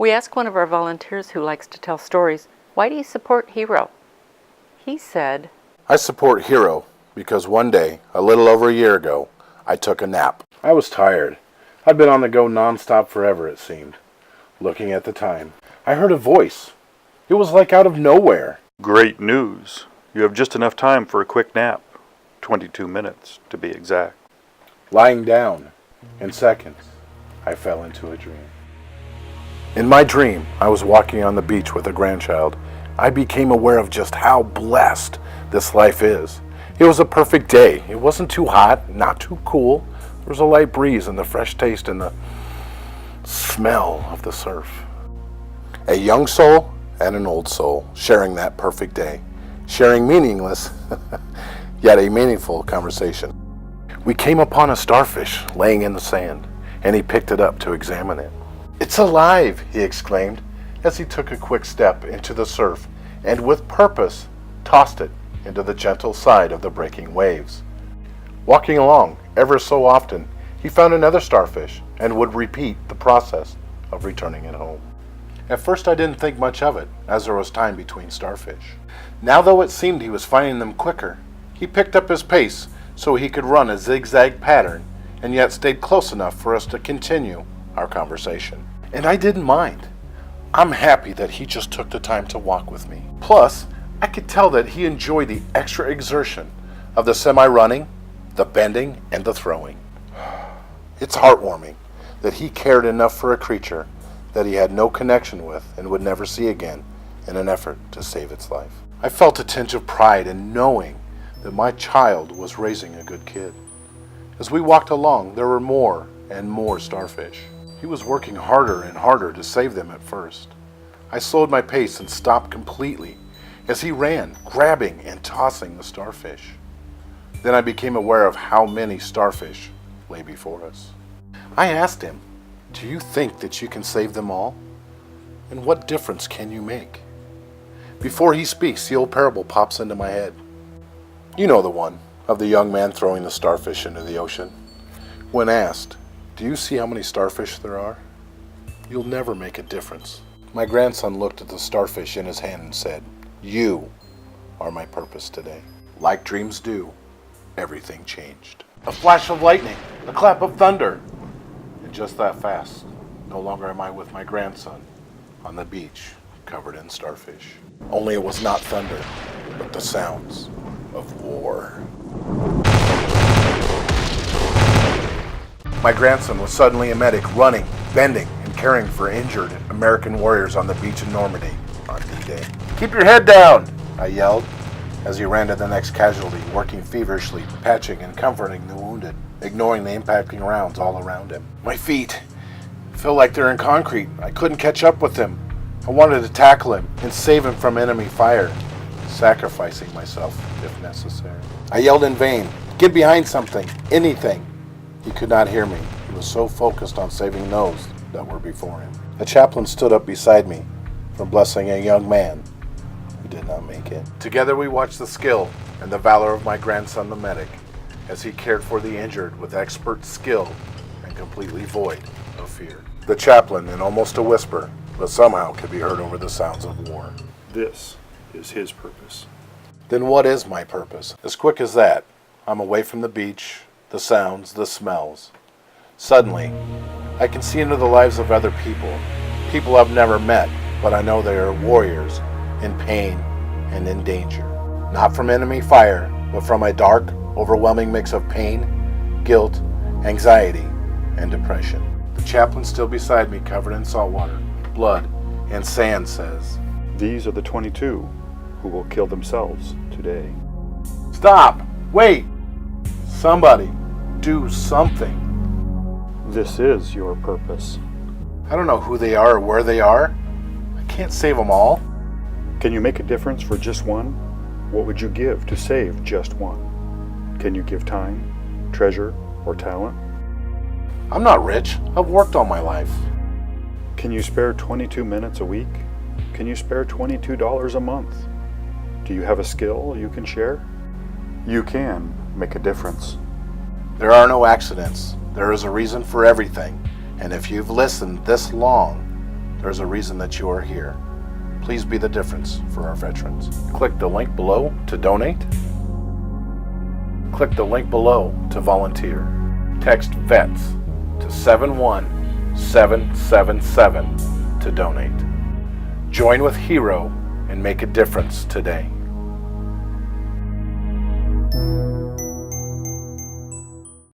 We asked one of our volunteers who likes to tell stories, why do you support Hero? He said, I support Hero because one day, a little over a year ago, I took a nap. I was tired. I'd been on the go nonstop forever, it seemed. Looking at the time, I heard a voice. It was like out of nowhere. Great news. You have just enough time for a quick nap. 22 minutes, to be exact. Lying down, in seconds, I fell into a dream. In my dream, I was walking on the beach with a grandchild. I became aware of just how blessed this life is. It was a perfect day. It wasn't too hot, not too cool. There was a light breeze and the fresh taste and the smell of the surf. A young soul and an old soul sharing that perfect day, sharing meaningless, yet a meaningful conversation. We came upon a starfish laying in the sand, and he picked it up to examine it. It's alive, he exclaimed, as he took a quick step into the surf and with purpose tossed it into the gentle side of the breaking waves. Walking along ever so often, he found another starfish and would repeat the process of returning it home. At first I didn't think much of it, as there was time between starfish. Now though it seemed he was finding them quicker, he picked up his pace so he could run a zigzag pattern and yet stayed close enough for us to continue our conversation. And I didn't mind. I'm happy that he just took the time to walk with me. Plus, I could tell that he enjoyed the extra exertion of the semi-running, the bending, and the throwing. It's heartwarming that he cared enough for a creature that he had no connection with and would never see again in an effort to save its life. I felt a tinge of pride in knowing that my child was raising a good kid. As we walked along, there were more and more starfish. He was working harder and harder to save them at first. I slowed my pace and stopped completely as he ran, grabbing and tossing the starfish. Then I became aware of how many starfish lay before us. I asked him, "Do you think that you can save them all? And what difference can you make?" Before he speaks, the old parable pops into my head. You know the one of the young man throwing the starfish into the ocean. When asked, "Do you see how many starfish there are? You'll never make a difference." My grandson looked at the starfish in his hand and said, "You are my purpose today." Like dreams do, everything changed. A flash of lightning, a clap of thunder. And just that fast, no longer am I with my grandson on the beach covered in starfish. Only it was not thunder, but the sounds of war. My grandson was suddenly a medic, running, bending, and caring for injured American warriors on the beach in Normandy on D-Day. "Keep your head down," I yelled, as he ran to the next casualty, working feverishly, patching and comforting the wounded, ignoring the impacting rounds all around him. My feet feel like they're in concrete. I couldn't catch up with him. I wanted to tackle him and save him from enemy fire, sacrificing myself if necessary. I yelled in vain, "Get behind something, anything." He could not hear me. He was so focused on saving those that were before him. A chaplain stood up beside me from blessing a young man who did not make it. Together we watched the skill and the valor of my grandson the medic as he cared for the injured with expert skill and completely void of fear. The chaplain, in almost a whisper, but somehow could be heard over the sounds of war. This is his purpose. Then what is my purpose? As quick as that, I'm away from the beach, the sounds, the smells. Suddenly, I can see into the lives of other people. People I've never met, but I know they are warriors in pain and in danger. Not from enemy fire, but from a dark, overwhelming mix of pain, guilt, anxiety, and depression. The chaplain still beside me, covered in salt water, blood, and sand, says, These are the 22 who will kill themselves today. "Stop! Wait! Somebody, do something." This is your purpose. I don't know who they are or where they are. I can't save them all. Can you make a difference for just one? What would you give to save just one? Can you give time, treasure, or talent? I'm not rich. I've worked all my life. Can you spare 22 minutes a week? Can you spare $22 a month? Do you have a skill you can share? You can make a difference. There are no accidents. There is a reason for everything. And if you've listened this long, There's a reason that you are here. Please be the difference for our veterans. Click the link below to donate. Click the link below to volunteer. Text VETS to 71777 to donate. Join with Hero and make a difference today.